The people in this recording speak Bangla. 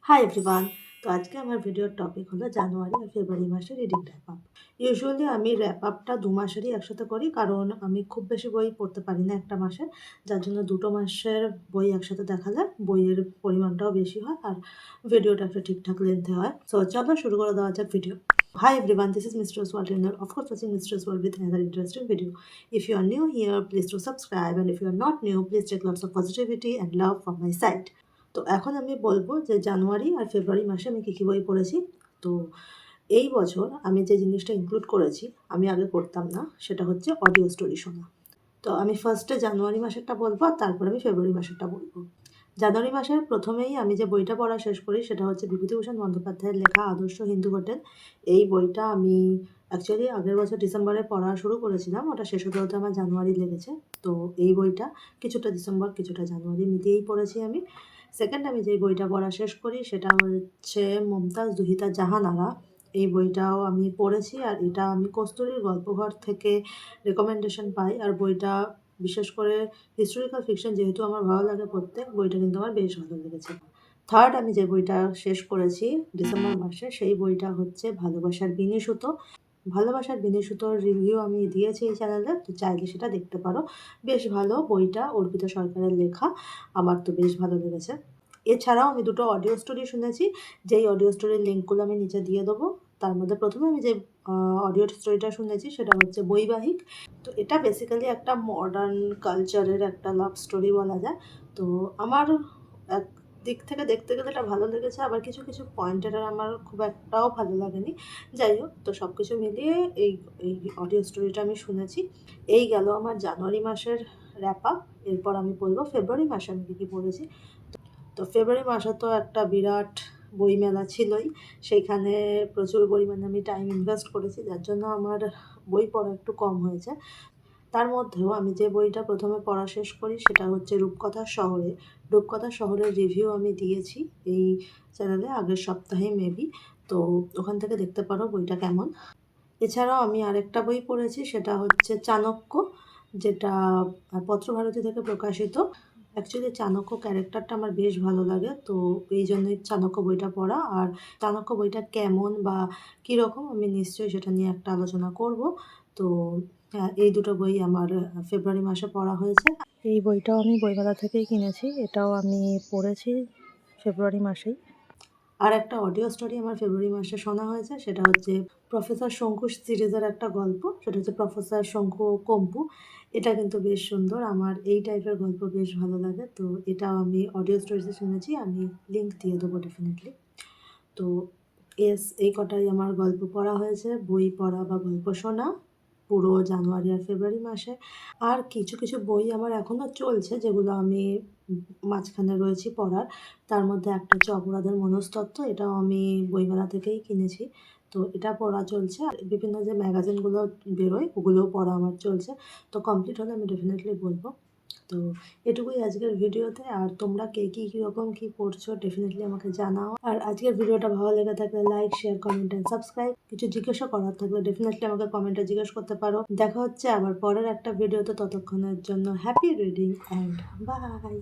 Hi everyone. তো আজকে আমার ভিডিওর টপিক হলো জানুয়ারি আর ফেব্রুয়ারি মাসের রিডিং র্যাপ আপ। ইউজুয়ালি আমি র্যাপ আপটা 2 মাসেরই একসাথে করি, কারণ আমি খুব বেশি বই পড়তে পারি না একটা মাসে, যার জন্য 2 মাসের বই একসাথে দেখালে বইয়ের পরিমাণটাও বেশি হয় আর ভিডিওটা একটা ঠিকঠাক লেন্থে হয়। সো চলো শুরু করে দেওয়া যাক video. Hi everyone, this is Mistress World and you're of course watching Mistress World with another interesting video. If you are new here, please do subscribe, and if you are not new, please take lots of positivity and love from my side. তো এখন আমি বলবো যে জানুয়ারি আর ফেব্রুয়ারি মাসে আমি কী কী বই পড়েছি। তো এই বছর আমি যে জিনিসটা ইনক্লুড করেছি, আমি আগে করতাম না, সেটা হচ্ছে অডিও স্টোরি শোনা। তো আমি ফার্স্টে জানুয়ারি মাসেরটা বলবো আর তারপরে আমি ফেব্রুয়ারি মাসেরটা বলবো। জানুয়ারি মাসের প্রথমেই আমি যে বইটা পড়া শেষ করি সেটা হচ্ছে বিভূতিভূষণ বন্দ্যোপাধ্যায়ের লেখা আদর্শ হিন্দু হোটেল। এই বইটা আমি অ্যাকচুয়ালি আগের বছর ডিসেম্বরে পড়া শুরু করেছিলাম, ওটা শেষ হতে হতে আমার জানুয়ারি লেগেছে। তো এই বইটা কিছুটা ডিসেম্বর কিছুটা জানুয়ারি মিলিয়েই পড়েছি আমি। সেকেন্ড আমি যেই বইটা পড়া শেষ করি সেটা হচ্ছে মমতাজ দুহিতা জাহানারা। এই বইটাও আমি পড়েছি আর এটা আমি কস্তুরীর গল্পঘর থেকে রেকমেন্ডেশন পাই। আর বইটা বিশেষ করে হিস্টোরিক্যাল ফিকশন যেহেতু আমার ভালো লাগে পড়তে, বইটা কিন্তু আমার বেশ ভালো লেগেছে। থার্ড আমি যে বইটা শেষ করেছি ডিসেম্বর মাসে, সেই বইটা হচ্ছে ভালোবাসার বিনিসুতো। ভালোবাসার বিনিসুতোর রিভিউ আমি দিয়েছি এই চ্যানেলে, তো চাইলে সেটা দেখতে পারো। বেশ ভালো বইটা, অর্পিতা সরকারের লেখা, আমার তো বেশ ভালো লেগেছে। এছাড়াও আমি দুটো অডিও স্টোরি শুনেছি, যেই অডিও স্টোরির লিঙ্কগুলো আমি নিচে দিয়ে দেবো। তার মধ্যে প্রথমে আমি যে অডিও স্টোরিটা শুনেছি সেটা হচ্ছে বৈবাহিক। তো এটা বেসিক্যালি একটা মডার্ন কালচারের একটা লাভ স্টোরি বলা যায়। তো আমার এক দিক থেকে দেখতে গেলে এটা ভালো লেগেছে, আবার কিছু কিছু পয়েন্টের আমার খুব একটাও ভালো লাগেনি। যাই হোক, তো সব কিছু মিলিয়ে এই এই অডিও স্টোরিটা আমি শুনেছি। এই গেল আমার জানুয়ারি মাসের র্যাপ আপ। এরপর আমি বলবো ফেব্রুয়ারি মাসে আমি কী কী পড়েছি। তো ফেব্রুয়ারি মাসে তো একটা বিরাট বইমেলা ছিলই, সেইখানে প্রচুর পরিমাণে আমি টাইম ইনভেস্ট করেছি, যার জন্য আমার বই পড়া একটু কম হয়েছে। তার মধ্যেও আমি যে বইটা প্রথমে পড়া শেষ করি সেটা হচ্ছে রূপকথার শহরে। রূপকথার শহরের রিভিউ আমি দিয়েছি এই চ্যানেলে আগের সপ্তাহে মেবি, তো ওখান থেকে দেখতে পারো বইটা কেমন। এছাড়াও আমি আরেকটা বই পড়েছি, সেটা হচ্ছে চাণক্য, যেটা পত্রভারতী থেকে প্রকাশিত। অ্যাকচুয়ালি চাণক্য ক্যারেক্টারটা আমার বেশ ভালো লাগে, তো এই জন্যই চাণক্য বইটা পড়া। আর চাণক্য বইটা কেমন বা কীরকম আমি নিশ্চয়ই সেটা নিয়ে একটা আলোচনা করব। তো এই দুটো বই আমার ফেব্রুয়ারি মাসে পড়া হয়েছে। এই বইটাও আমি বইমেলা থেকেই কিনেছি, এটাও আমি পড়েছি ফেব্রুয়ারি মাসেই। আর একটা অডিও স্টোরি আমার ফেব্রুয়ারি মাসে শোনা হয়েছে, সেটা হচ্ছে প্রফেসর শঙ্কু সিরিজের একটা গল্প, সেটা হচ্ছে প্রফেসর শঙ্কু কম্পু। এটা কিন্তু বেশ সুন্দর, আমার এই টাইপের গল্প বেশ ভালো লাগে। তো এটাও আমি অডিও স্টোরিতে শুনেছি, আমি লিঙ্ক দিয়ে দেবো ডেফিনেটলি। তো এই কটাই আমার গল্প পড়া হয়েছে, বই পড়া বা গল্প শোনা পুরো জানুয়ারি আর ফেব্রুয়ারি মাসে। আর কিছু কিছু বই আমার এখনও চলছে, যেগুলো আমি মাঝখানে রয়েছি পড়ার। তার মধ্যে একটা হচ্ছে অপরাধের মনস্তত্ত্ব, এটাও আমি বইমেলা থেকেই কিনেছি। তো এটা পড়া চলছে। আর বিভিন্ন যে ম্যাগাজিনগুলো বেরোয় ওগুলোও পড়া আমার চলছে। তো কমপ্লিট হলে আমি ডেফিনেটলি বলবো। তো এটুকুই আজকের ভিডিওতে। আর তোমরা কে কীরকম কী পড়ছো ডেফিনেটলি আমাকে জানাও। আর আজকের ভিডিওটা ভালো লেগে থাকলে like, share, comment and subscribe. কিছু জিজ্ঞাসা করার থাকলে ডেফিনেটলি আমাকে কমেন্টে জিজ্ঞেস করতে পারো। দেখা হচ্ছে আবার পরের একটা ভিডিওতে, ততক্ষণের জন্য হ্যাপি রিডিং অ্যান্ড বাই।